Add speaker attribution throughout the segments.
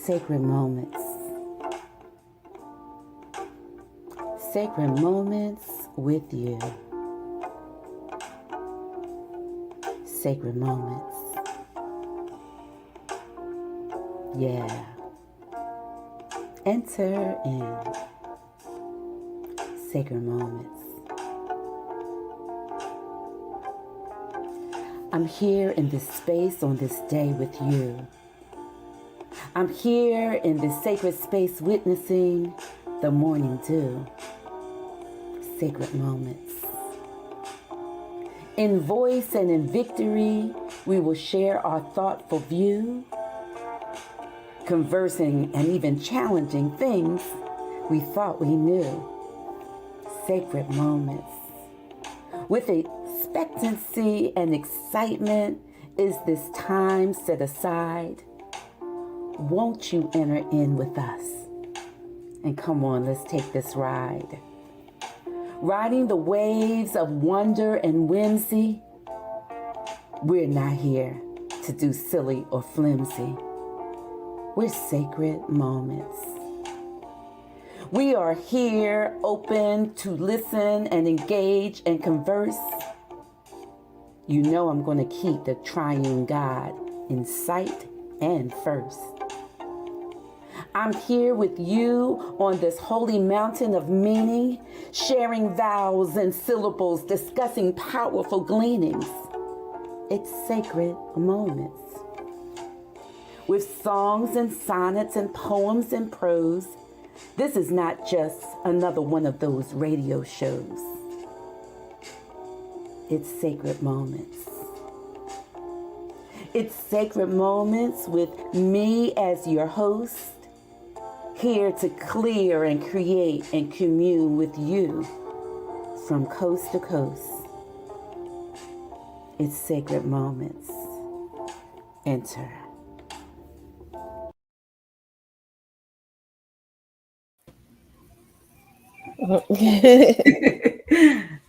Speaker 1: Sacred moments. Sacred moments with you. Sacred moments. Yeah. Enter in sacred moments. I'm here in this space on this day with you. I'm here in this sacred space witnessing the morning dew. Sacred moments. In voice and in victory, we will share our thoughtful view, conversing and even challenging things we thought we knew. Sacred moments. With expectancy and excitement is this time set aside. Won't you enter in with us? And come on, let's take this ride. Riding the waves of wonder and whimsy. We're not here to do silly or flimsy. We're sacred moments. We are here open to listen and engage and converse. You know I'm going to keep the triune God in sight and first. I'm here with you on this holy mountain of meaning, sharing vowels and syllables, discussing powerful gleanings. It's sacred moments. With songs and sonnets and poems and prose, this is not just another one of those radio shows. It's sacred moments. It's sacred moments with me as your host, here to clear and create and commune with you from coast to coast. It's sacred moments. Enter.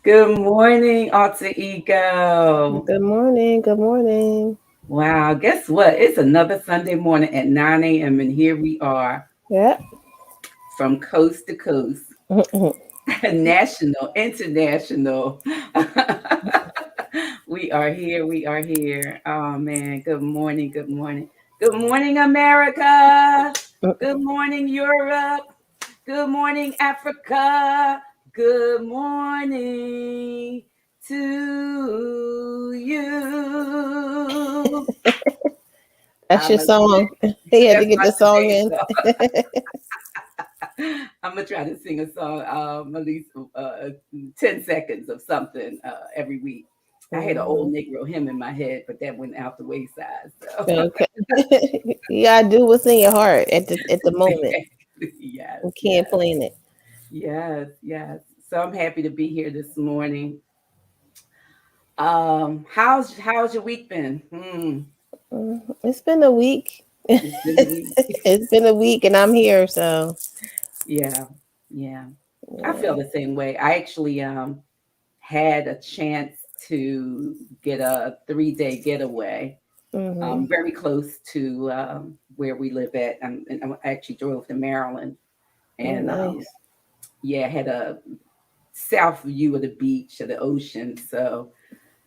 Speaker 1: Good morning, alter ego.
Speaker 2: Good morning. Good morning.
Speaker 1: Wow, guess what? It's another Sunday morning at 9 a.m. and here we are.
Speaker 2: Yep.
Speaker 1: From coast to coast. National, international. We are here. We are here. Oh man, good morning. Good morning. Good morning, America. Good morning, Europe. Good morning, Africa. Good morning to you.
Speaker 2: That's your song. He had to get the song in.
Speaker 1: I'm going to try to sing a song at least 10 seconds of something every week. I had an old Negro hymn in my head, but that went out the wayside. So.
Speaker 2: Okay. You gotta do what's in your heart at the moment.
Speaker 1: Yes.
Speaker 2: You can't plan it.
Speaker 1: Yes, yes. So I'm happy to be here this morning. How's your week been?
Speaker 2: It's been a week.
Speaker 1: It's been a week.
Speaker 2: It's been a week, and I'm here. So
Speaker 1: yeah. I feel the same way. I actually had a chance to get a 3-day getaway. Very close to where we live at. And I actually drove to Maryland, and
Speaker 2: nice.
Speaker 1: had a south view of the beach, of the ocean. So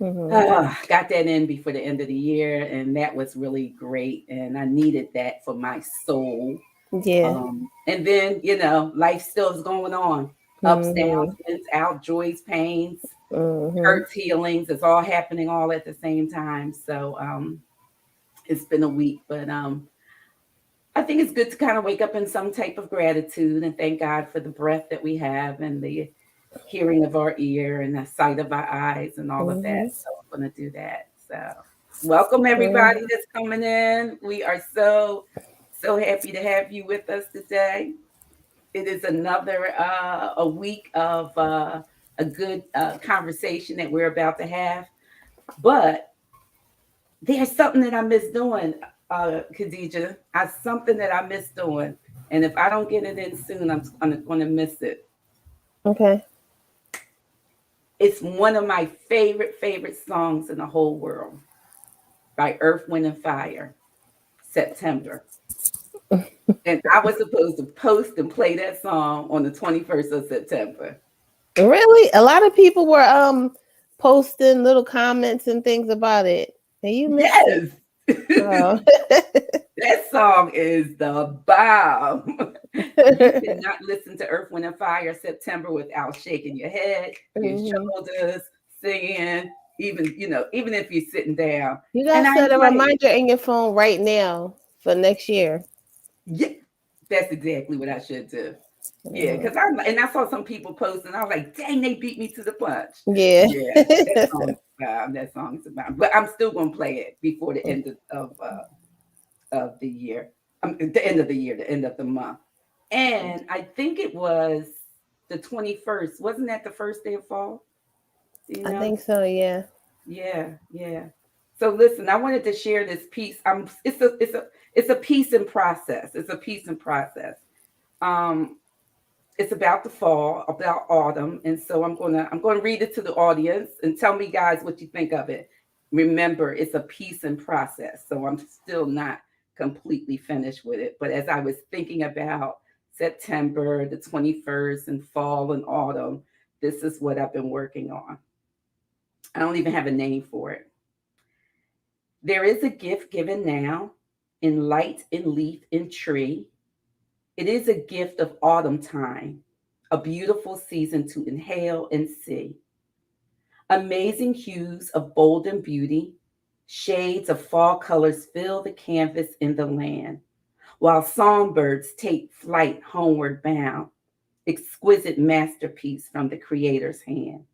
Speaker 1: got that in before the end of the year, and that was really great. And I needed that for my soul.
Speaker 2: Yeah.
Speaker 1: And then life still is going on. Ups, downs, ins, out, joys, pains, hurts, healings. It's all happening all at the same time. So it's been a week, but I think it's good to kind of wake up in some type of gratitude and thank God for the breath that we have and the hearing of our ear and the sight of our eyes and all of that. So I'm going to do that. So welcome everybody that's coming in. We are so happy to have you with us today. It is another a week of a good conversation that we're about to have. But there's something that I miss doing, Khadija. Something that I miss doing. And if I don't get it in soon, I'm going to miss it.
Speaker 2: Okay.
Speaker 1: It's one of my favorite songs in the whole world by Earth, Wind, and Fire, September. And I was supposed to post and play that song on the 21st of September.
Speaker 2: Really? A lot of people were posting little comments and things about it. And you missed it.
Speaker 1: Yes.
Speaker 2: Oh.
Speaker 1: That song is the bomb. You cannot listen to Earth, Wind, and Fire September without shaking your head, your shoulders, singing, even if you're sitting down.
Speaker 2: You
Speaker 1: And
Speaker 2: guys
Speaker 1: I
Speaker 2: set a
Speaker 1: play it.
Speaker 2: reminder in your phone right now for next year.
Speaker 1: Yeah, that's exactly what I should do. Yeah,
Speaker 2: Mhm.
Speaker 1: because I saw some people posting. I was like, dang, they beat me to the punch.
Speaker 2: Yeah.
Speaker 1: Yeah, that song's bomb. That song's bomb. But I'm still gonna play it before the end of the year. The end of the year, the end of the month. And I think it was the 21st. Wasn't that the first day of fall? Do you
Speaker 2: I
Speaker 1: know?
Speaker 2: think so, yeah.
Speaker 1: Yeah, yeah. So listen, I wanted to share this piece. It's a piece in process. It's a piece in process. Um, it's about the fall, about autumn, and so I'm gonna read it to the audience and tell me guys what you think of it. Remember, it's a piece in process, so I'm still not completely finished with it. But as I was thinking about September, the 21st, and fall and autumn, this is what I've been working on. I don't even have a name for it. There is a gift given now in light, in leaf, in tree. It is a gift of autumn time, a beautiful season to inhale and see. Amazing hues of bold and beauty, shades of fall colors fill the canvas in the land, while songbirds take flight homeward bound, exquisite masterpiece from the Creator's hand.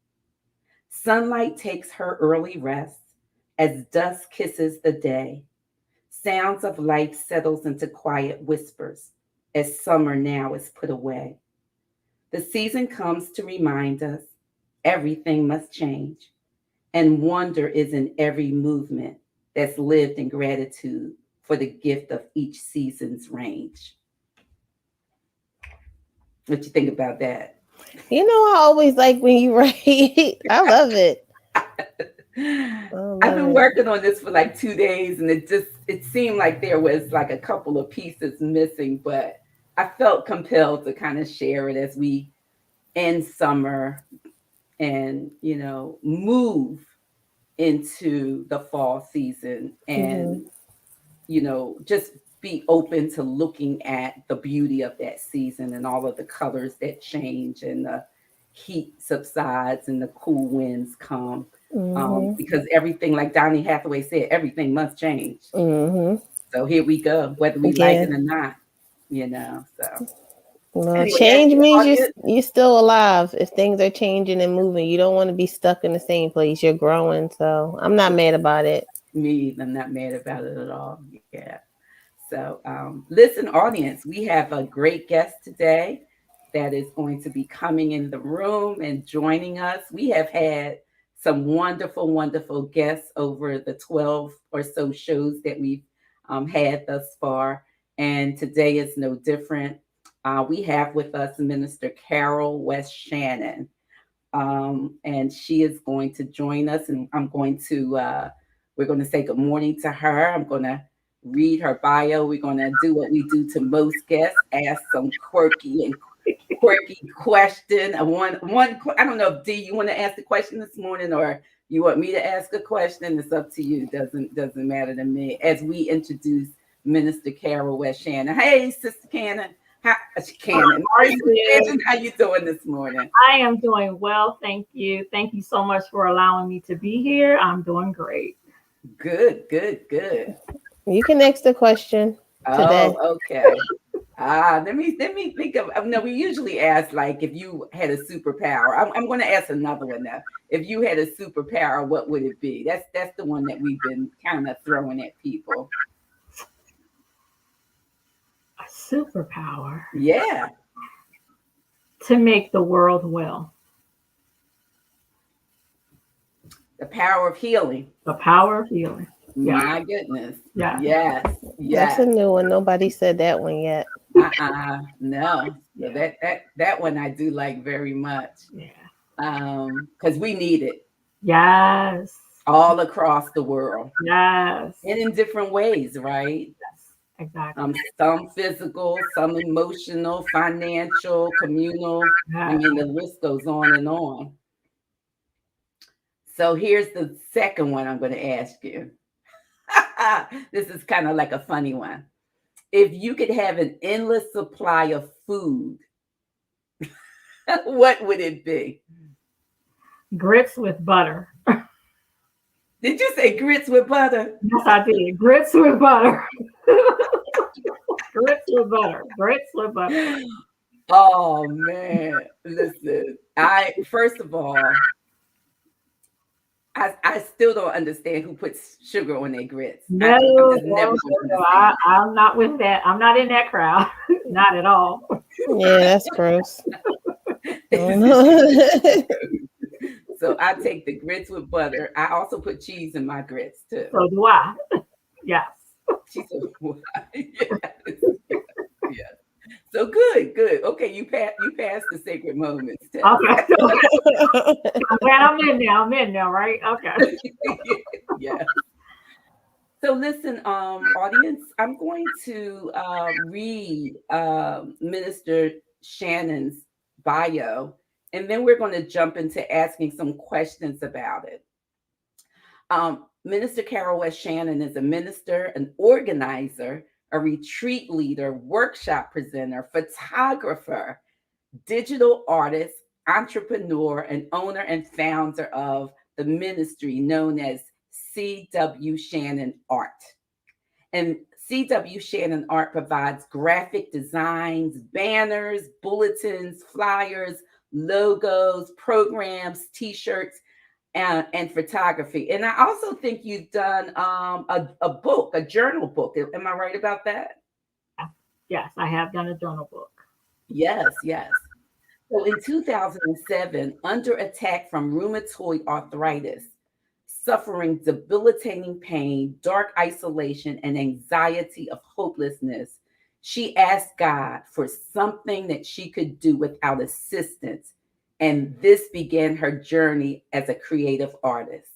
Speaker 1: Sunlight takes her early rest as dusk kisses the day. Sounds of life settles into quiet whispers as summer now is put away. The season comes to remind us everything must change, and wonder is in every movement that's lived in gratitude for the gift of each season's range. What you think about that?
Speaker 2: You know, I always like when you write. I love it. I
Speaker 1: I've
Speaker 2: love
Speaker 1: been
Speaker 2: it.
Speaker 1: working on this for like 2 days, and it seemed like there was like a couple of pieces missing, but I felt compelled to kind of share it as we end summer and move into the fall season, and
Speaker 2: Hmm.
Speaker 1: just be open to looking at the beauty of that season and all of the colors that change and the heat subsides and the cool winds come.
Speaker 2: Hmm.
Speaker 1: Because everything, like Donny Hathaway said, everything must change.
Speaker 2: Hmm.
Speaker 1: So here we go, whether we like
Speaker 2: Yeah.
Speaker 1: it or not. So
Speaker 2: Well,
Speaker 1: anyway, as
Speaker 2: change
Speaker 1: the
Speaker 2: means
Speaker 1: audience,
Speaker 2: you're still alive. If things are changing and moving, you don't want to be stuck in the same place. You're growing, so I'm not mad about it.
Speaker 1: me, I'm not mad about it at all. Yeah. So, listen, audience, we have a great guest today that is going to be coming in the room and joining us. We have had some wonderful, wonderful guests over the 12 or so shows that we've had thus far. And today is no different. We have with us Minister Carol West Shannon. And she is going to join us, and we're going to say good morning to her. I'm going to read her bio. We're going to do what we do to most guests, ask some quirky question. I don't know if D, you want to ask the question this morning, or you want me to ask a question. It's up to you. Doesn't matter to me. As we introduce Minister Carol West Shannon. Hey, Sister Cannon. Cannon.
Speaker 3: How are you?
Speaker 1: How you doing this morning?
Speaker 3: I am doing well, thank you. Thank you so much for allowing me to be here. I'm doing great.
Speaker 1: Good, good, good.
Speaker 2: You can ask the question today.
Speaker 1: Oh, okay. Let me think of. No, we usually ask like if you had a superpower. I'm going to ask another one now. If you had a superpower, what would it be? That's the one that we've been kind of throwing at people.
Speaker 3: A superpower
Speaker 1: Yeah,
Speaker 3: to make the world well.
Speaker 1: the power of healing.
Speaker 3: The power of healing. Yeah,
Speaker 1: My goodness.
Speaker 3: yeah.
Speaker 1: Yes,
Speaker 2: That's a
Speaker 1: yes.
Speaker 2: new one. Nobody said that one yet.
Speaker 1: No. So
Speaker 3: Yeah.
Speaker 1: that one I do like very much.
Speaker 3: Yeah.
Speaker 1: Because we need it
Speaker 3: Yes.
Speaker 1: all across the world
Speaker 3: Yes.
Speaker 1: and in different ways, right?
Speaker 3: Yes. Exactly.
Speaker 1: Some physical, some emotional, financial, communal. I
Speaker 3: Yeah.
Speaker 1: mean, the list goes on and on. So here's the second one I'm going to ask you. This is kind of like a funny one. If you could have an endless supply of food, what would it be?
Speaker 3: Grits with butter.
Speaker 1: Did you say grits with butter?
Speaker 3: Yes, I did. Grits with butter. Grits with butter. Grits with butter.
Speaker 1: Oh man, listen. I first of all, I still don't understand who puts sugar on their grits.
Speaker 3: No,
Speaker 1: I'm
Speaker 3: no,
Speaker 1: just never
Speaker 3: no,
Speaker 1: going to
Speaker 3: no.
Speaker 1: understand.
Speaker 3: I'm not with that. I'm not in that crowd. Not at all.
Speaker 2: Yeah, that's gross.
Speaker 1: Isn't she? So I take the grits with butter. I also put cheese in my grits too.
Speaker 3: So do I. Yes.
Speaker 1: She said, "Why?" Yes, yes. So good, good. Okay, you passed the sacred moments test.
Speaker 3: Okay. I'm glad I'm in now. I'm in now, right? Okay.
Speaker 1: Yeah. So listen, audience, I'm going to read Minister Shannon's bio, and then we're going to jump into asking some questions about it. Minister Carol West Shannon is a minister, an organizer, a retreat leader, workshop presenter, photographer, digital artist, entrepreneur, and owner and founder of the ministry known as CWShannonArt. And CWShannonArt provides graphic designs, banners, bulletins, flyers, logos, programs, t-shirts, and photography. And I also think you've done a book, a journal book. Am I right about that?
Speaker 3: Yes, I have done a journal book.
Speaker 1: Yes, yes. So in 2007, under attack from rheumatoid arthritis, suffering debilitating pain, dark isolation, and anxiety of hopelessness, she asked God for something that she could do without assistance. And this began her journey as a creative artist.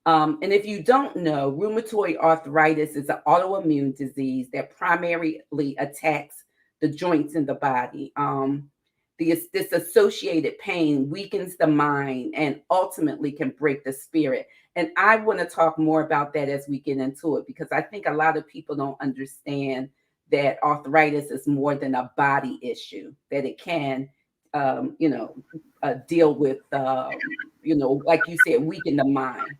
Speaker 1: And if you don't know, rheumatoid arthritis is an autoimmune disease that primarily attacks the joints in the body. This associated pain weakens the mind and ultimately can break the spirit. And I want to talk more about that as we get into it, because I think a lot of people don't understand that arthritis is more than a body issue, that it can, deal with, like you said, weaken the mind.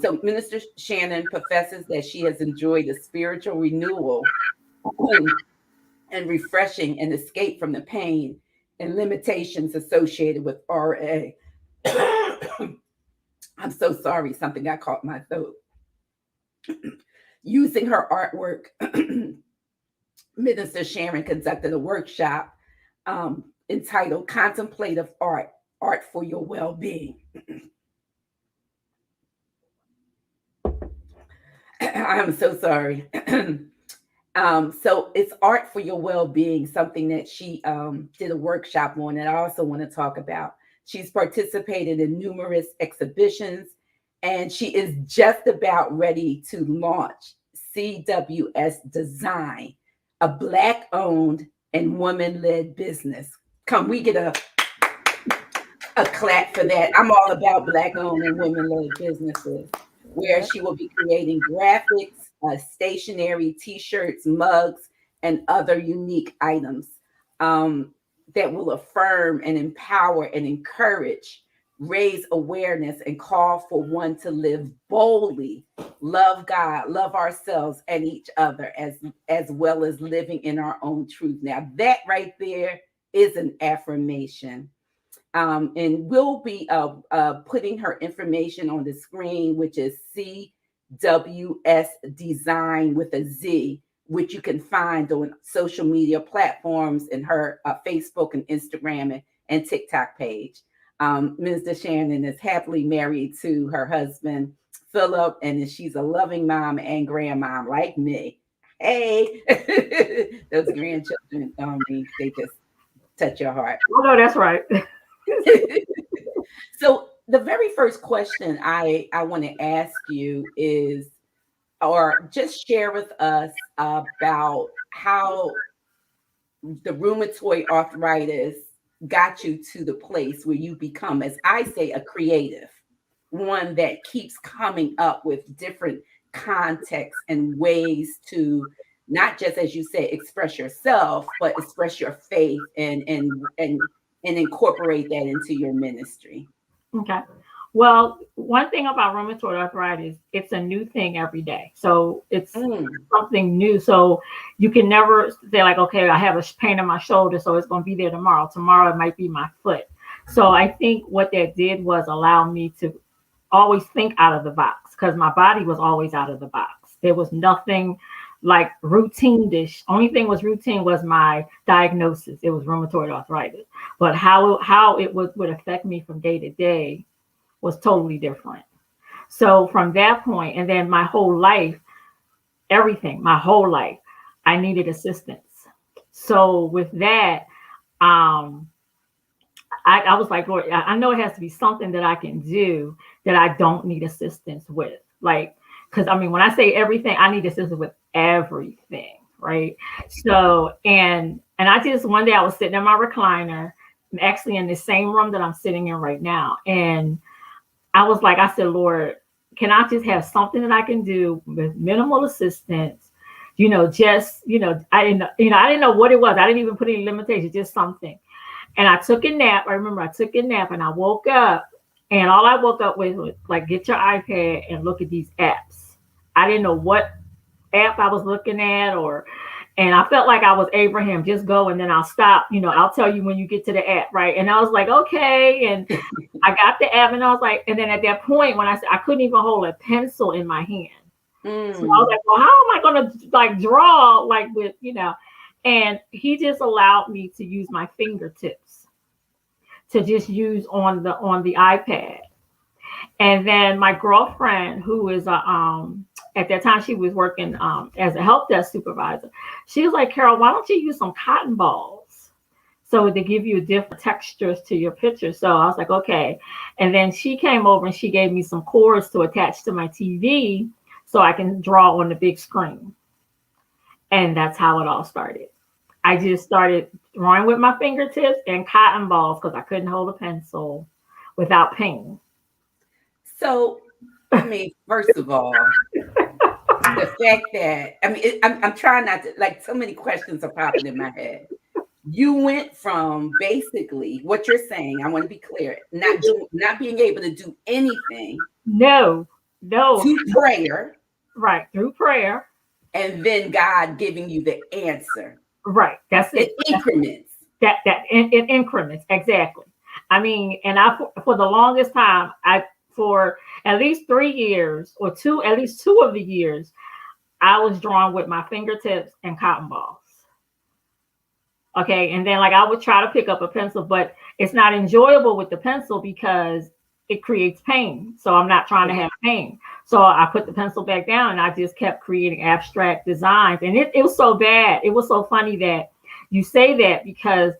Speaker 1: So Minister Shannon professes that she has enjoyed a spiritual renewal and refreshing and escape from the pain and limitations associated with RA. I'm so sorry, something got caught in my throat. Using her artwork, Minister Sharon conducted a workshop entitled Contemplative Art, Art for Your Well-Being. I'm so sorry. So it's art for your well-being, something that she did a workshop on that I also want to talk about. She's participated in numerous exhibitions, and she is just about ready to launch CWS Design, a Black-owned and woman-led business. Come, we get a clap for that. I'm all about Black-owned and women-led businesses, where she will be creating graphics, stationery, t-shirts, mugs, and other unique items that will affirm and empower and encourage, raise awareness, and call for one to live boldly, love God, love ourselves and each other, as well as living in our own truth. Now, that right there is an affirmation. And we'll be putting her information on the screen, which is CWS Design with a Z, which you can find on social media platforms and her Facebook and Instagram and TikTok page. Minister Shannon is happily married to her husband, Philip, and she's a loving mom and grandmom like me. Hey, those grandchildren, they just touch your heart.
Speaker 3: Oh, no, that's right.
Speaker 1: So the very first question I want to ask you is, or just share with us about how the rheumatoid arthritis got you to the place where you become, as I say, a creative, one that keeps coming up with different contexts and ways to not just, as you say, express yourself, but express your faith and incorporate that into your ministry.
Speaker 3: Okay. Well, one thing about rheumatoid arthritis, it's a new thing every day. So it's something new. So you can never say like, okay, I have a pain in my shoulder, so it's going to be there tomorrow. Tomorrow it might be my foot. So I think what that did was allow me to always think out of the box, because my body was always out of the box. There was nothing like routine-ish. Only thing was routine was my diagnosis. It was rheumatoid arthritis. But how it would affect me from day to day was totally different. So from that point, and then my whole life, everything, my whole life, I needed assistance. So with that, I was like, Lord, I know it has to be something that I can do that I don't need assistance with. Like, because I mean, when I say everything, I need assistance with everything, right? So, and I just, one day I was sitting in my recliner, actually in the same room that I'm sitting in right now. And I was like, I said, Lord, can I just have something that I can do with minimal assistance? Just, I didn't know what it was. I didn't even put any limitations, just something. And I took a nap. I remember I took a nap and I woke up, and all I woke up with was like, get your iPad and look at these apps. I didn't know what app I was looking at, and I felt like I was Abraham, just go and then I'll stop. I'll tell you when you get to the app, right? And I was like, okay. And I got the app, and I was like, and then at that point when I said I couldn't even hold a pencil in my hand. So I was like, well, how am I going to like draw like with, and he just allowed me to use my fingertips to just use on the iPad. And then my girlfriend, who is at that time she was working as a help desk supervisor, she was like, Carol, why don't you use some cotton balls so to give you different textures to your picture? So I was like, okay. And then she came over and she gave me some cords to attach to my TV so I can draw on the big screen. And that's how it all started. I just started drawing with my fingertips and cotton balls because I couldn't hold a pencil without pain.
Speaker 1: So, I mean, first of all, the fact that, I mean, I'm trying not to, like, so many questions are popping in my head. You went from basically what you're saying, I want to be clear, not being able to do anything.
Speaker 3: No.
Speaker 1: To prayer.
Speaker 3: Right, through prayer.
Speaker 1: And then God giving you the answer.
Speaker 3: Right, that's it.
Speaker 1: In increments.
Speaker 3: In increments, exactly. I mean, and for the longest time, for at least 3 years or at least two of the years, I was drawing with my fingertips and cotton balls. Okay. And then like I would try to pick up a pencil, but it's not enjoyable with the pencil because it creates pain. So I'm not trying to have pain. So I put the pencil back down and I just kept creating abstract designs. And it was so bad. It was so funny that you say that, because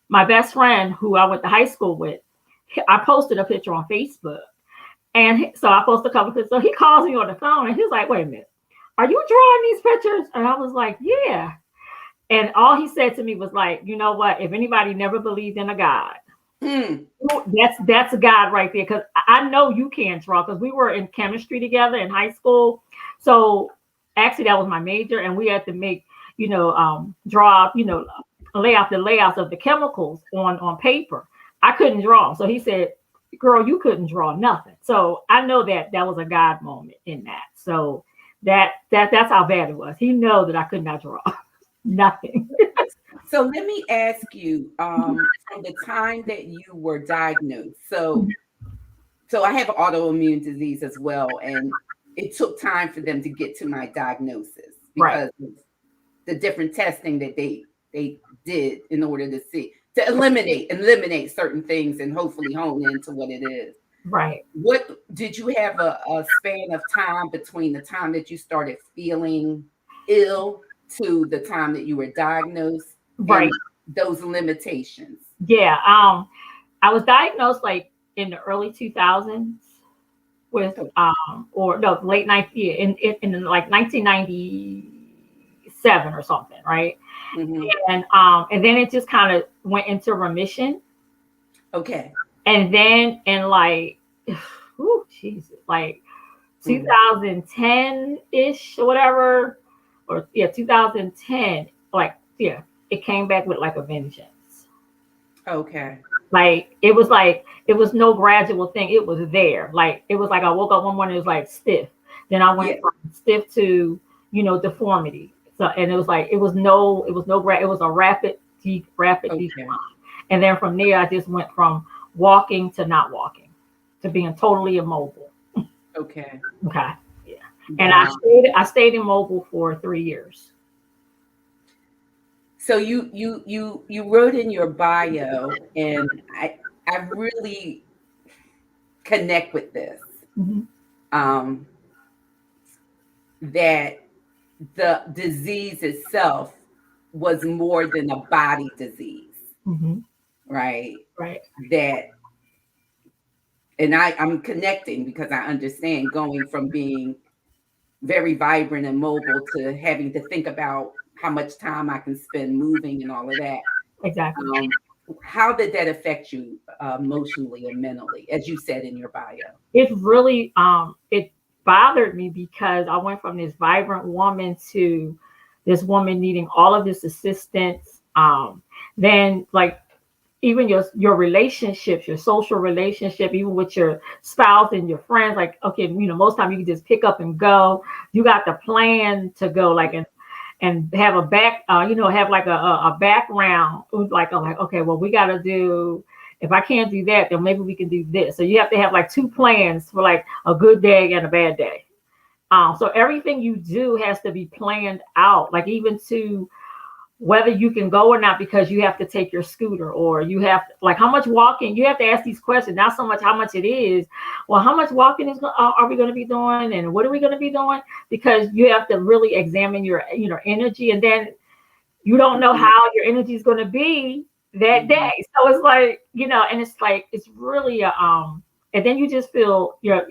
Speaker 3: my best friend who I went to high school with, I posted a picture on Facebook. And so I posted a couple of pictures. So he calls me on the phone and he's like, wait a minute, are you drawing these pictures? And I was like, yeah. And all he said to me was like, you know what? If anybody never believed in a God, that's a God right there. Because I know you can't draw, because we were in chemistry together in high school. So actually that was my major, and we had to make, draw, lay out the layouts of the chemicals on paper. I couldn't draw. So he said, girl, you couldn't draw nothing. So I know that was a God moment in that. So that's how bad it was. He knew that I could not draw nothing.
Speaker 1: So let me ask you, from the time that you were diagnosed, so I have autoimmune disease as well, and it took time for them to get to my diagnosis because of the different testing that they did in order to eliminate certain things and hopefully hone into what it is.
Speaker 3: Right.
Speaker 1: What did you have a span of time between the time that you started feeling ill to the time that you were diagnosed? Right. Those limitations.
Speaker 3: Yeah. I was diagnosed like in the early 2000s. with or no, late 90s in like 1997 or something, right? And then it just kind of went into remission.
Speaker 1: Okay.
Speaker 3: And then in like, whew, Jesus, like 2010-ish or whatever, or yeah, 2010, like, yeah, it came back with like a vengeance.
Speaker 1: Okay.
Speaker 3: Like it was no gradual thing. It was there. Like it was like I woke up one morning, it was like stiff. Then I went from stiff to, deformity. So and it was like it was a rapid decline. And then from there I just went from walking to not walking, to being totally immobile.
Speaker 1: Okay.
Speaker 3: Okay. Yeah. And I stayed immobile for 3 years.
Speaker 1: So you wrote in your bio, and I really connect with this. That the disease itself was more than a body disease, right?
Speaker 3: Right.
Speaker 1: That, and I'm connecting because I understand going from being very vibrant and mobile to having to think about how much time I can spend moving and all of that.
Speaker 3: Exactly.
Speaker 1: How did that affect you emotionally and mentally, as you said in your bio?
Speaker 3: It really it bothered me because I went from this vibrant woman to this woman needing all of this assistance. Then like even your relationships, your social relationship, even with your spouse and your friends, like, okay, most time you can just pick up and go. You got the plan to go, like, and have a have like a background, like, okay, well, we got to do, if I can't do that, then maybe we can do this. So you have to have like 2 plans for like a good day and a bad day. So everything you do has to be planned out, like even to whether you can go or not, because you have to take your scooter, or you have like how much walking. You have to ask these questions, not so much how much it is. Well, how much walking are we going to be doing, and what are we going to be doing? Because you have to really examine your energy, and then you don't know how your energy is going to be that day. So it's like, and it's like it's really and then you just feel you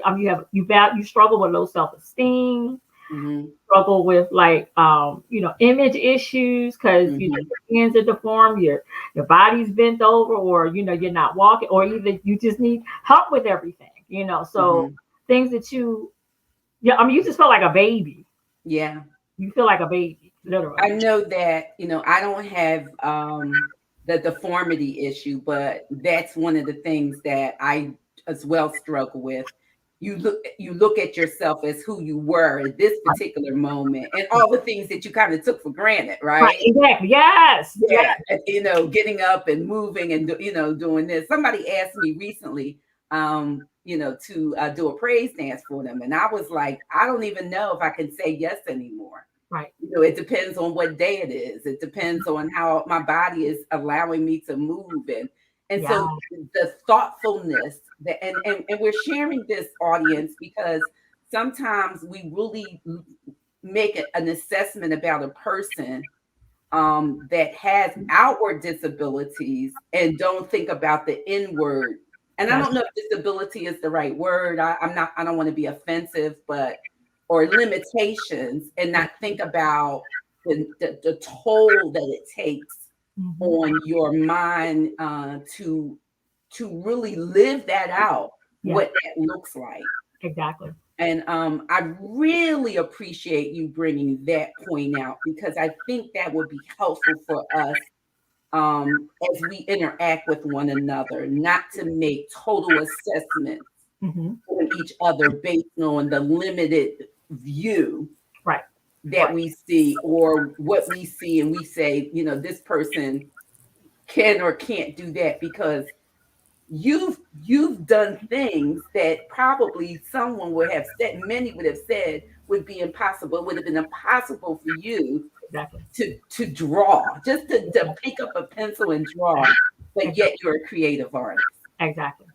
Speaker 3: struggle with low self-esteem. Struggle with like image issues because your hands are deformed, your body's bent over, or you're not walking, or either you just need help with everything, so things that you just felt like a baby.
Speaker 1: Yeah,
Speaker 3: you feel like a baby, literally.
Speaker 1: I know that I don't have the deformity issue, but that's one of the things that I as well struggle with. You look at yourself as who you were at this particular moment, and all the things that you kind of took for granted, right?
Speaker 3: Exactly. Yes.
Speaker 1: Yeah. Getting up and moving and doing this. Somebody asked me recently, to do a praise dance for them, and I was like, I don't even know if I can say yes anymore.
Speaker 3: Right.
Speaker 1: It depends on what day it is. It depends on how my body is allowing me to move, and so the thoughtfulness that, and we're sharing this, audience, because sometimes we really make an assessment about a person that has outward disabilities and don't think about the inward. And I don't know if disability is the right word. I don't want to be offensive, or limitations, and not think about the toll that it takes on your mind to really live that out, what that looks like.
Speaker 3: Exactly.
Speaker 1: And I really appreciate you bringing that point out, because I think that would be helpful for us as we interact with one another, not to make total assessments on each other based on the limited view that we see, or what we see, and we say, this person can or can't do that, because you've done things that probably someone would have said, many would have said would be impossible. It would have been impossible for you to draw, just to pick up a pencil and draw, but yet you're a creative artist.
Speaker 3: Exactly.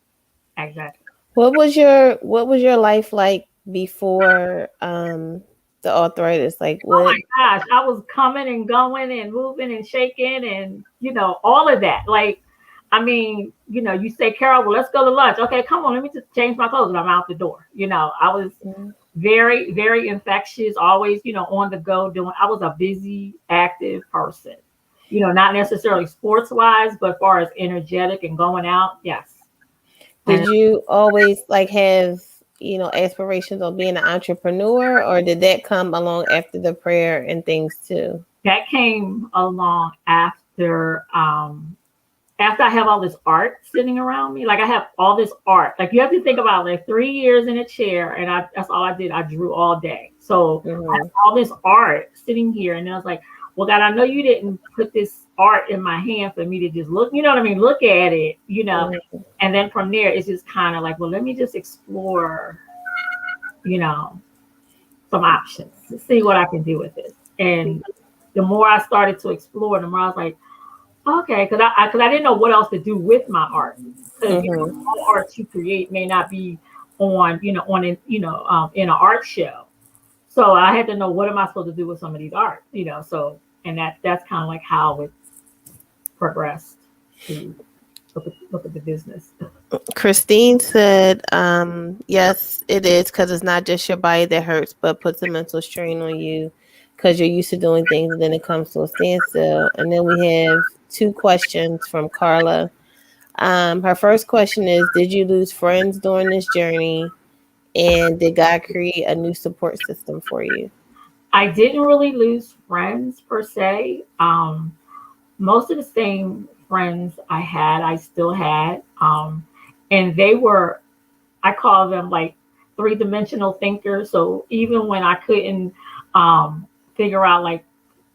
Speaker 2: What was your life like before the arthritis? Like, what?
Speaker 3: Oh my gosh, I was coming and going and moving and shaking and all of that. Like, I mean, you say, Carol, well, let's go to lunch. Okay, come on, let me just change my clothes and I'm out the door. I was very, very infectious, always, on the go I was a busy, active person, not necessarily sports wise, but as far as energetic and going out. Yes.
Speaker 2: Did you always like have, aspirations of being an entrepreneur, or did that come along after the prayer and things too?
Speaker 3: That came along after I have all this art sitting around me. Like I have all this art. Like you have to think about like 3 years in a chair, and that's all I did. I drew all day. So I have all this art sitting here, and then I was like, well, God, I know you didn't put this art in my hand for me to just look, you know what I mean? Look at it, and then from there, it's just kind of like, well, let me just explore, some options to see what I can do with this. And the more I started to explore, the more I was like, okay, because I didn't know what else to do with my art. Because all art you create may not be on in an art show. So I had to know, what am I supposed to do with some of these art, So and that's kind of like how it progressed to look at the business.
Speaker 2: Christine said, yes, it is, because it's not just your body that hurts, but puts a mental strain on you because you're used to doing things and then it comes to a standstill. And then we have 2 questions from Carla. Her first question is, did you lose friends during this journey? And did God create a new support system for you?
Speaker 3: I didn't really lose friends per se. Most of the same friends I had, I still had. And they were, I call them like 3-dimensional thinkers. So even when I couldn't figure out like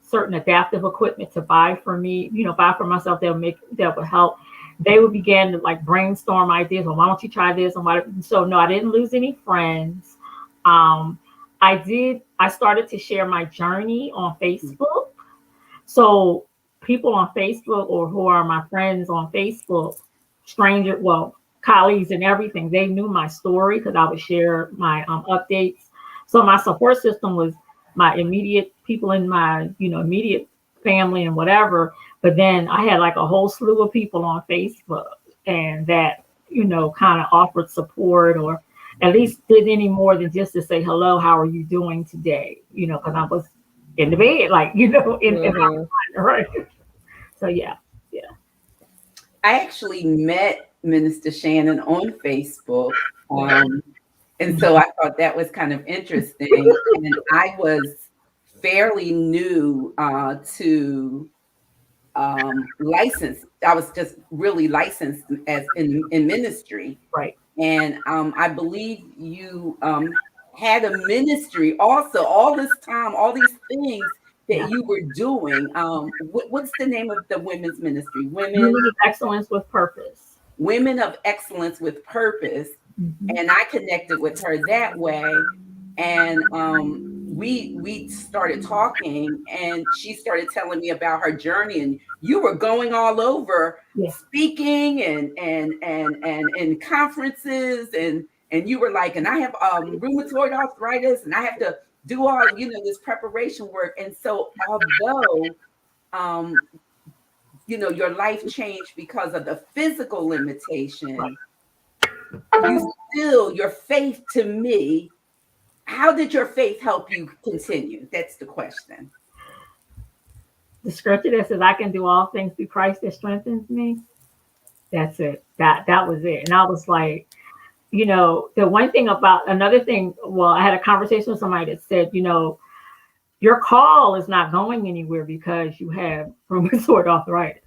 Speaker 3: certain adaptive equipment to buy for me, buy for myself that would help, they would begin to like brainstorm ideas. Well, why don't you try this? So no, I didn't lose any friends. I started to share my journey on Facebook. So people on Facebook, or who are my friends on Facebook, colleagues and everything, they knew my story because I would share my updates. So my support system was my immediate people in my, immediate family and whatever. But then I had like a whole slew of people on Facebook, and that, kind of offered support, or at least did any more than just to say, hello, how are you doing today? Because I was in the bed, like, in right. So yeah.
Speaker 1: I actually met Minister Shannon on Facebook. And so I thought that was kind of interesting. And I was fairly new to licensed. I was just really licensed as in ministry.
Speaker 3: Right.
Speaker 1: And I believe you had a ministry also all this time, all these things that you were doing. What's the name of the women's ministry?
Speaker 3: Women of Excellence with Purpose.
Speaker 1: Women of Excellence with Purpose. And I connected with her that way. And we started talking, and she started telling me about her journey, and you were going all over speaking and in conferences, and you were like, and I have rheumatoid arthritis, and I have to do all this preparation work. And so although your life changed because of the physical limitation, your faith, to me, how did your faith help you continue? That's the question.
Speaker 3: The scripture that says, I can do all things through Christ that strengthens me. That's it. That was it. And I was like, the one thing about another thing, I had a conversation with somebody that said, your call is not going anywhere because you have rheumatoid arthritis.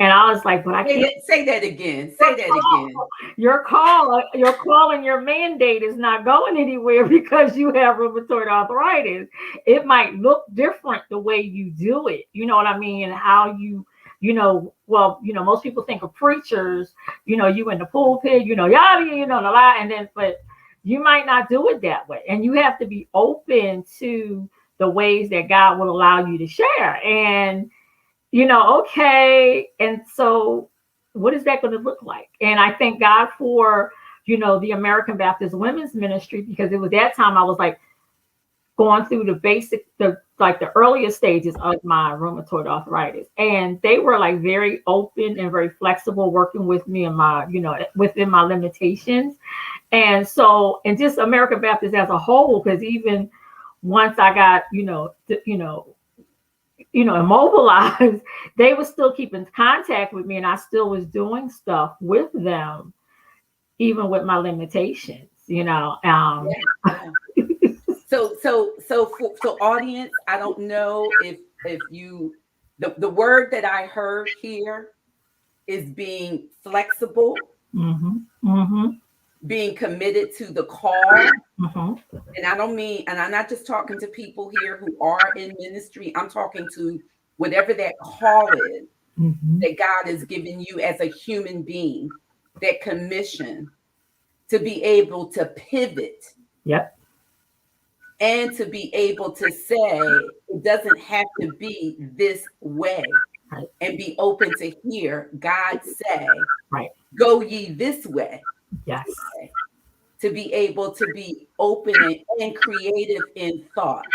Speaker 3: And I was like, but I can't
Speaker 1: say that again. Say that again.
Speaker 3: Your call and your mandate is not going anywhere because you have rheumatoid arthritis. It might look different the way you do it. You know what I mean? And how most people think of preachers, you in the pulpit, and then, but you might not do it that way. And you have to be open to the ways that God will allow you to share. And okay. And so what is that going to look like? And I thank God for, the American Baptist Women's Ministry, because it was that time I was like, going through the earliest stages of my rheumatoid arthritis. And they were like very open and very flexible working with me and my, within my limitations. And so, and just American Baptist as a whole, because even once I got, immobilized, they were still keeping contact with me, and I still was doing stuff with them, even with my limitations,
Speaker 1: Yeah. So audience, I don't know if you, the word that I heard here is being flexible, being committed to the call. And I don't mean, and I'm not just talking to people here who are in ministry. I'm talking to whatever that call is that God has given you as a human being, that commission to be able to pivot.
Speaker 3: Yep.
Speaker 1: And to be able to say, it doesn't have to be this way.
Speaker 3: Right.
Speaker 1: And be open to hear God say,
Speaker 3: right,
Speaker 1: go ye this way.
Speaker 3: Yes.
Speaker 1: To be able to be open and creative in thought.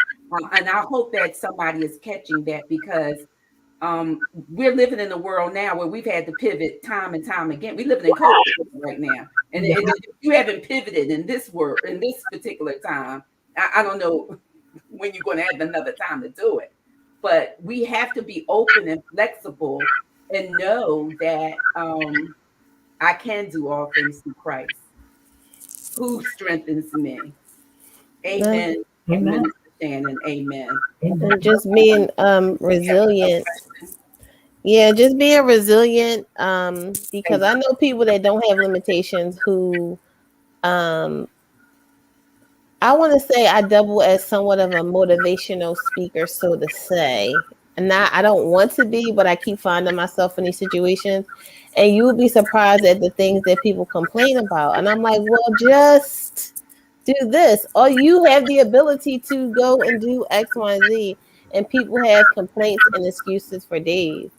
Speaker 1: And I hope that somebody is catching that, because we're living in a world now where we've had to pivot time and time again. We're living in COVID right now. And if you haven't pivoted in this world, in this particular time, I don't know when you're going to have another time to do it. But we have to be open and flexible and know that I can do all things through Christ, who strengthens me. Amen.
Speaker 3: Amen.
Speaker 1: Minister Shannon, amen.
Speaker 2: And just being resilient. Yeah, just being resilient. Because I know people that don't have limitations who I want to say I double as somewhat of a motivational speaker, so to say. And I don't want to be, but I keep finding myself in these situations. And you would be surprised at the things that people complain about. And I'm like, well, just do this. Or you have the ability to go and do X, Y, and Z. And people have complaints and excuses for days.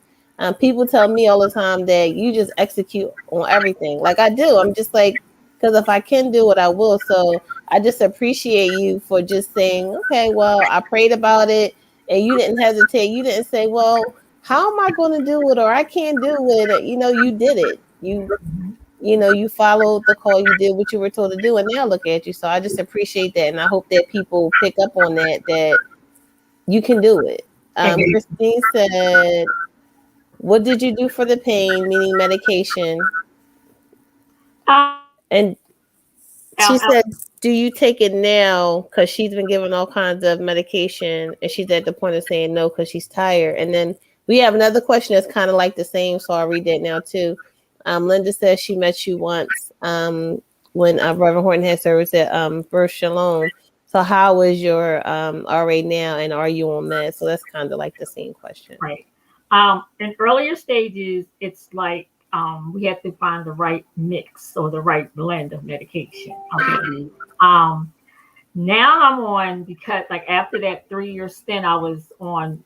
Speaker 2: People tell me all the time that you just execute on everything. Like I do. I'm just like, because if I can do it, I will. So I just appreciate you for just saying, okay, well, I prayed about it and you didn't hesitate. You didn't say, well, how am I going to do it? Or I can't do it. You did it. You followed the call. You did what you were told to do. And now look at you. So I just appreciate that. And I hope that people pick up on that you can do it. Christine said, what did you do for the pain, meaning medication? And she said, do you take it now? Because she's been given all kinds of medication and she's at the point of saying no because she's tired. And then we have another question that's kind of like the same, so I'll read that now too. Linda says she met you once when Reverend Horton had service at First Shalom. So how is your RA now, and are you on meds? So that's kind of like the same question.
Speaker 3: Right. In earlier stages, it's like we have to find the right mix or the right blend of medication. Okay. Now I'm on, because like after that 3-year stint I was on,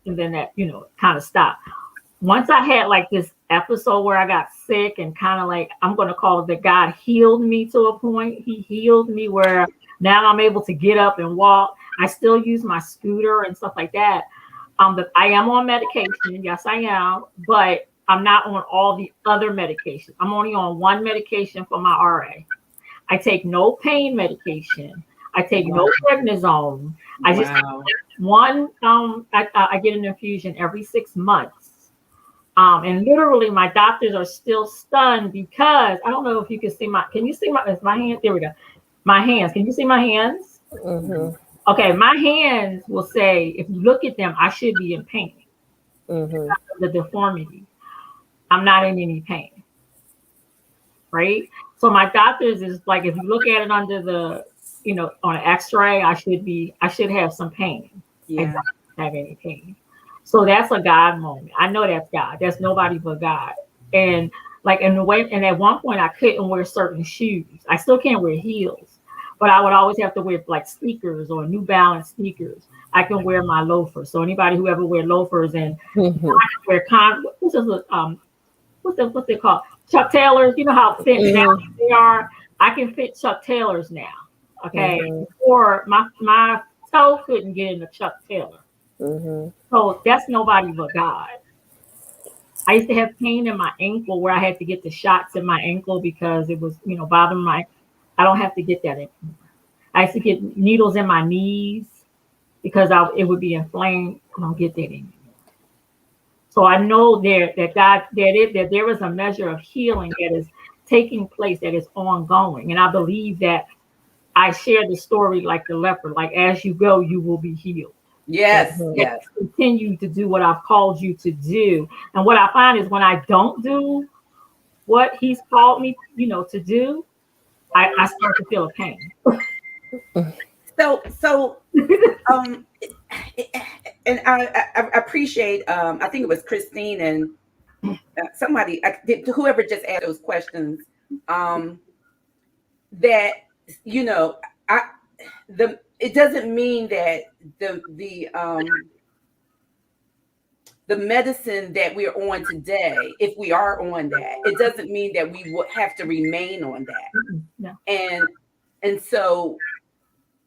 Speaker 3: and then that kind of stopped. Once I had like this episode where I got sick, and kind of like, I'm going to call it that God healed me to a point. He healed me where now I'm able to get up and walk. I still use my scooter and stuff like that. But I am on medication. Yes, I am. But I'm not on all the other medications. I'm only on one medication for my RA. I take no pain medication. I take no prednisone. I just take one. I get an infusion every 6 months. And literally, my doctors are still stunned because I don't know if you can see can you see my hand? There we go. My hands. Can you see my hands?
Speaker 2: Mm-hmm.
Speaker 3: Okay, my hands will say, if you look at them, I should be in pain.
Speaker 2: Mm-hmm.
Speaker 3: The deformity. I'm not in any pain. Right? So my doctors is like, if you look at it under the, on an x-ray, I should have some pain.
Speaker 1: Yeah.
Speaker 3: I don't have any pain. So that's a God moment. I know that's God. That's nobody but God. And like and at one point I couldn't wear certain shoes. I still can't wear heels, but I would always have to wear like sneakers or New Balance sneakers. I can wear my loafers. So anybody who ever wear loafers and I can wear what's they called? Chuck Taylors. You know how thin they are? I can fit Chuck Taylors now. Okay. Or my toe couldn't get into Chuck Taylor.
Speaker 2: Mm-hmm.
Speaker 3: So that's nobody but God. I used to have pain in my ankle where I had to get the shots in my ankle because it was, bothering my. I don't have to get that anymore. I used to get needles in my knees because it would be inflamed. I don't get that anymore. So I know that there is a measure of healing that is taking place, that is ongoing, and I believe that I share the story like the leper, like as you go, you will be healed.
Speaker 1: Yes,
Speaker 2: Mhm.
Speaker 1: yes.
Speaker 3: Continue to do what I've called you to do. And what I find is when I don't do what he's called me, to do, I start to feel a pain.
Speaker 1: So, and I appreciate. I think it was Christine and somebody, whoever just asked those questions. That you know, I it doesn't mean that the medicine that we're on today, if we are on that, it doesn't mean that we will have to remain on that.
Speaker 3: No.
Speaker 1: And so,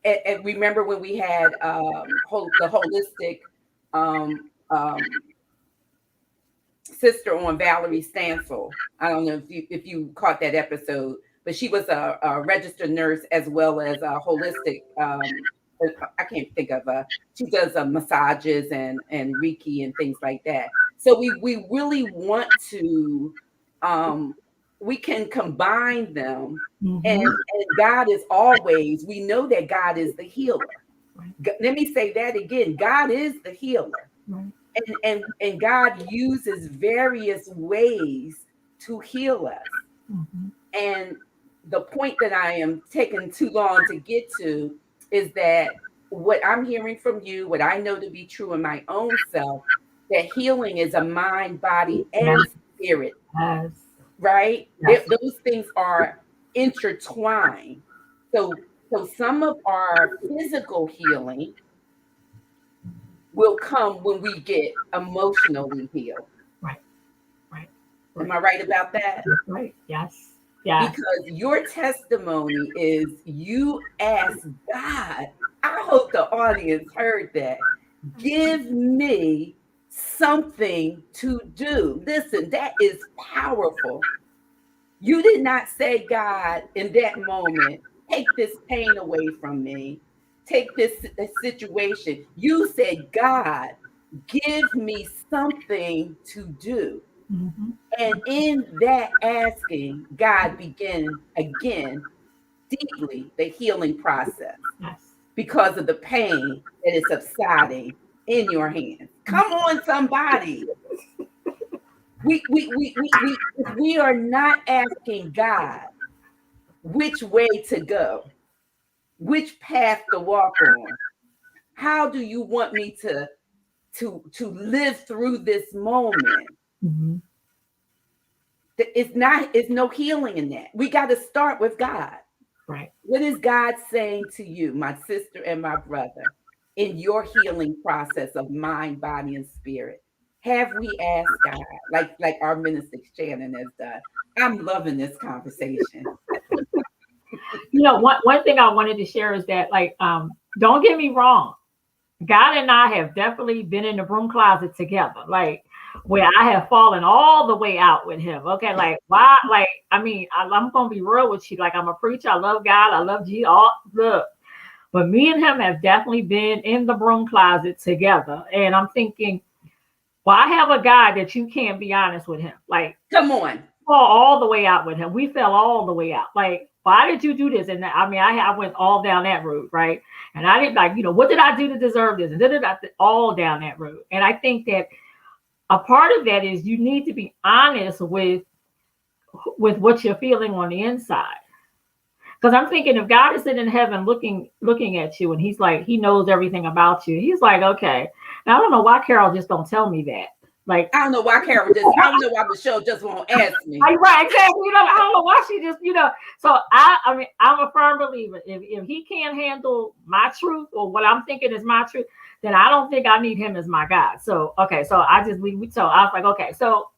Speaker 1: and remember when we had the holistic sister on, Valerie Stansel. I don't know if you caught that episode, but she was a registered nurse as well as a holistic. I can't think of she does massages and Reiki and things like that. So we really want to we can combine them, and God is always, we know that God is the healer. Let me say that again. God is the healer. And God uses various ways to heal us. And the point that I am taking too long to get to is that what I'm hearing from you, what I know to be true in my own self, that healing is a mind, body, and spirit.
Speaker 3: Yes.
Speaker 1: Right?
Speaker 3: Yes.
Speaker 1: Those things are intertwined. So some of our physical healing will come when we get emotionally healed.
Speaker 3: Right.
Speaker 1: Am I right about that?
Speaker 3: Right. Yes. Yeah.
Speaker 1: Because your testimony is you asked God. I hope the audience heard that. Give me something to do. Listen, that is powerful. You did not say, God, in that moment, take this pain away from me. Take this situation. You said, God, give me something to do. And in that asking, God began again deeply the healing process because of the pain that is subsiding in your hands. Come on, somebody. We are not asking God which way to go, which path to walk on. How do you want me to live through this moment? It's no healing in that. We got to start with God.
Speaker 3: Right.
Speaker 1: What is God saying to you, my sister and my brother, in your healing process of mind, body, and spirit? Have we asked God, like our minister Shannon has done? I'm loving this conversation.
Speaker 3: One thing I wanted to share is that, don't get me wrong, God and I have definitely been in the broom closet together, where I have fallen all the way out with him. Okay, why? I'm gonna be real with you. I'm a preacher. I love God. I love Jesus. But me and him have definitely been in the broom closet together. And I'm thinking, well, I have a guy that you can't be honest with him.
Speaker 1: Come on.
Speaker 3: Fall all the way out with him. We fell all the way out. Why did you do this? And I went all down that road, right? And I didn't what did I do to deserve this? And all down that road. And I think that a part of that is you need to be honest with what you're feeling on the inside. Because I'm thinking, if God is sitting in heaven looking at you, and he's he knows everything about you, he's like, okay. Now I don't know why Carol just don't tell me that.
Speaker 1: I don't know why Carol I don't know why Michelle just won't ask me.
Speaker 3: Right, exactly. I don't know why she just, So I'm a firm believer. If he can't handle my truth or what I'm thinking is my truth, then I don't think I need him as my God. So okay, so I was like, okay, so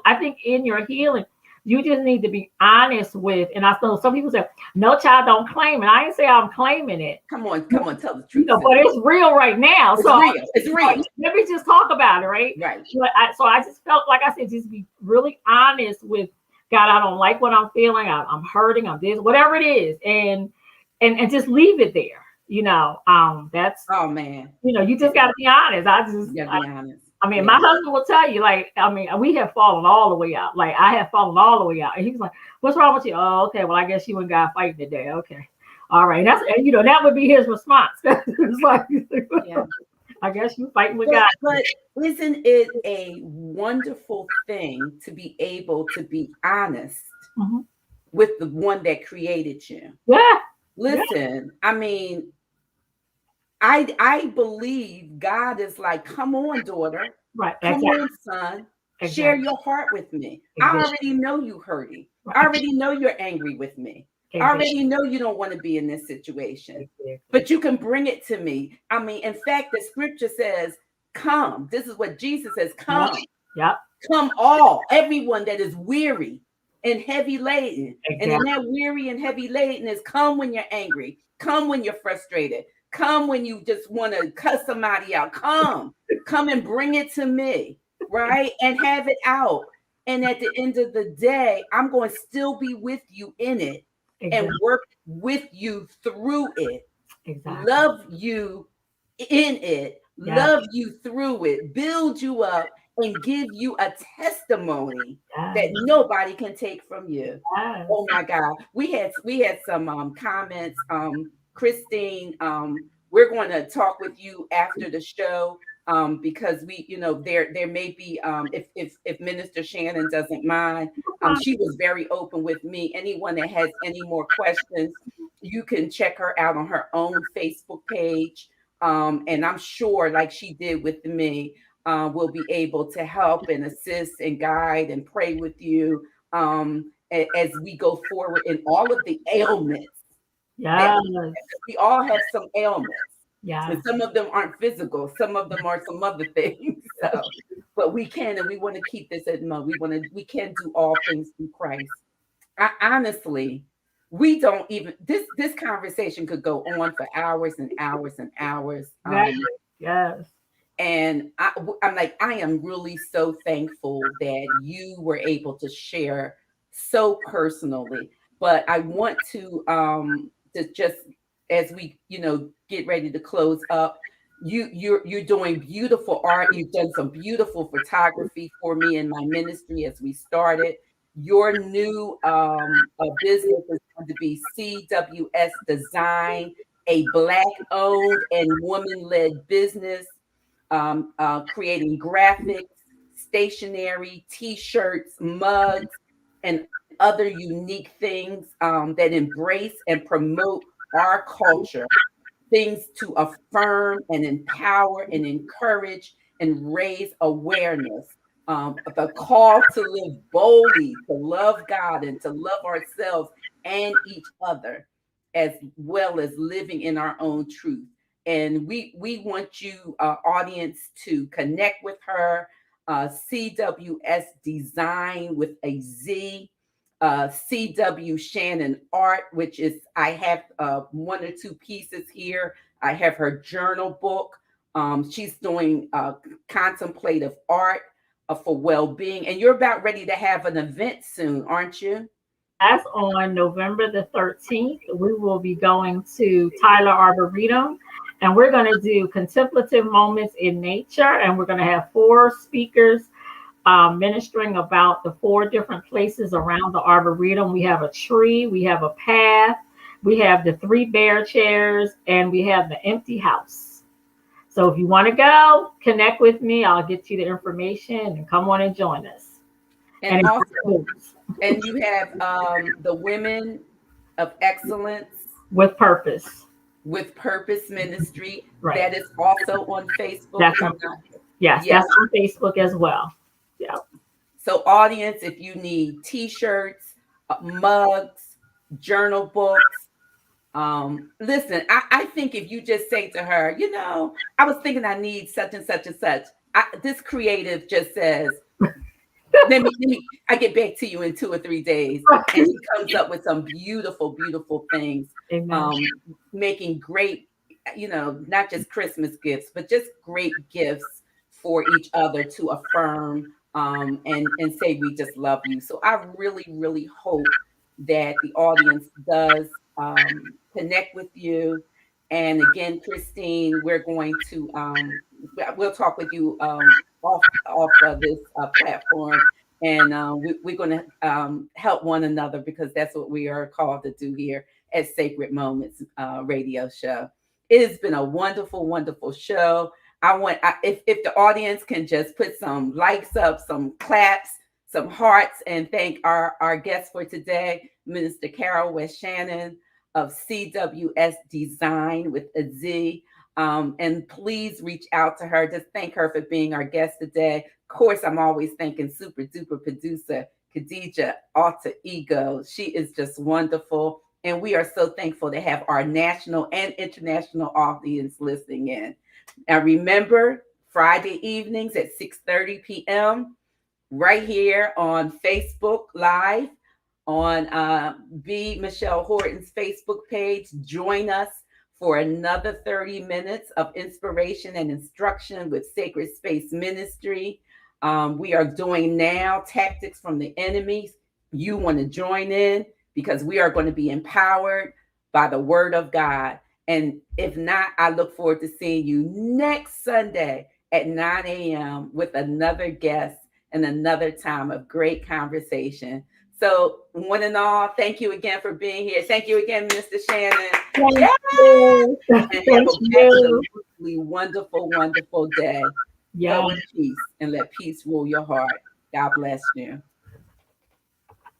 Speaker 3: I think in your healing, You just need to be honest with, and I know some people say, no, child, don't claim it. I ain't say I'm claiming it.
Speaker 1: Come on, tell the truth.
Speaker 3: But it's real right now.
Speaker 1: It's real.
Speaker 3: Let me just talk about it, right?
Speaker 1: Right.
Speaker 3: So I just felt, like I said, just be really honest with God. I don't like what I'm feeling. I'm hurting. I'm this, whatever it is, and just leave it there. That's,
Speaker 1: oh man.
Speaker 3: You just got to be honest.
Speaker 1: Be honest.
Speaker 3: I mean, my husband will tell you, like, I mean, we have fallen all the way out. Like, I have fallen all the way out. And he's like, what's wrong with you? Oh, okay. Well, I guess you and God fighting today. Okay. All right. That's, that would be his response. It's like, I guess you fighting with God.
Speaker 1: But isn't it a wonderful thing to be able to be honest with the one that created you?
Speaker 3: Yeah.
Speaker 1: Listen, I mean, I believe God is like, come on, daughter.
Speaker 3: Right.
Speaker 1: Come on, son. Exactly. Share your heart with me. Exactly. I already know you hurting. Right. I already know you're angry with me. Exactly. I already know you don't want to be in this situation. Exactly. But you can bring it to me. I mean, in fact, the scripture says, come. This is what Jesus says, come.
Speaker 3: Yep.
Speaker 1: Come everyone that is weary and heavy laden. Exactly. And then that weary and heavy laden is come when you're angry. Come when you're frustrated. Come when you just want to cuss somebody out. Come and bring it to me, right? And have it out. And at the end of the day, I'm going to still be with you in it and work with you through it. Exactly. Love you in it. Love you through it. Build you up and give you a testimony that nobody can take from you. Oh my God. We had some comments. Christine, we're going to talk with you after the show because we, there may be, if Minister Shannon doesn't mind, she was very open with me. Anyone that has any more questions, you can check her out on her own Facebook page. And I'm sure, like she did with me, we'll be able to help and assist and guide and pray with you as we go forward in all of the ailments.
Speaker 3: Yeah,
Speaker 1: we all have some ailments.
Speaker 3: Yeah,
Speaker 1: and some of them aren't physical. Some of them are some other things. So, but we can, and we want to keep this in mind. We can do all things through Christ. Honestly, we don't even. This conversation could go on for hours and hours and hours.
Speaker 3: Yes.
Speaker 1: And I'm like, I am really so thankful that you were able to share so personally. But I want to just as we get ready to close up, you're doing beautiful art. You've done some beautiful photography for me in my ministry as we started. Your new business is going to be CWS Design, a Black-owned and woman-led business, creating graphics, stationery, T-shirts, mugs, and other unique things that embrace and promote our culture, things to affirm and empower and encourage and raise awareness. The call to live boldly, to love God and to love ourselves and each other, as well as living in our own truth. And we want you, audience, to connect with her, CWS Design with a Z, CWShannonArt, which is, I have one or two pieces here. I have her journal book. She's doing contemplative art for well-being. And you're about ready to have an event soon, aren't you?
Speaker 3: That's on November the 13th. We will be going to Tyler Arboretum, and we're going to do contemplative moments in nature. And we're going to have 4 speakers ministering about the 4 different places around the Arboretum. We have a tree, we have a path, we have the 3 bear chairs, and we have the empty house. So if you want to go, connect with me. I'll get you the information and come on and join us.
Speaker 1: And also, and you have the Women of Excellence
Speaker 3: with Purpose Ministry. Right. That is also on Facebook. That's on Facebook as well. Yeah.
Speaker 1: So audience, if you need T-shirts, mugs, journal books, listen, I think if you just say to her, I was thinking I need such and such and such. This creative just says, I get back to you in 2 or 3 days. And she comes up with some beautiful, beautiful things,
Speaker 3: Amen.
Speaker 1: making great, not just Christmas gifts, but just great gifts for each other to affirm, and say we just love you. So I really, really hope that the audience does connect with you. And again, Christine, we're going to we'll talk with you off of this platform, and we're going to help one another, because that's what we are called to do here at Sacred Moments radio show. It has been a wonderful, wonderful show. If the audience can just put some likes up, some claps, some hearts, and thank our guest for today, Minister Carol West Shannon of CWS Design with a Z. And please reach out to her. Just thank her for being our guest today. Of course, I'm always thanking super duper producer Khadija Alter Ego. She is just wonderful. And we are so thankful to have our national and international audience listening in. Now, remember, Friday evenings at 6:30 p.m., right here on Facebook Live, on B. Michelle Horton's Facebook page. Join us for another 30 minutes of inspiration and instruction with Sacred Space Ministry. We are doing now Tactics from the Enemy. You want to join in, because we are going to be empowered by the word of God. And if not, I look forward to seeing you next Sunday at 9 a.m. with another guest and another time of great conversation. So, one and all, thank you again for being here. Thank you again, Mr. Shannon.
Speaker 3: Thank you.
Speaker 1: And have an absolutely wonderful, wonderful day.
Speaker 3: Yeah.
Speaker 1: Go in peace and let peace rule your heart. God bless you.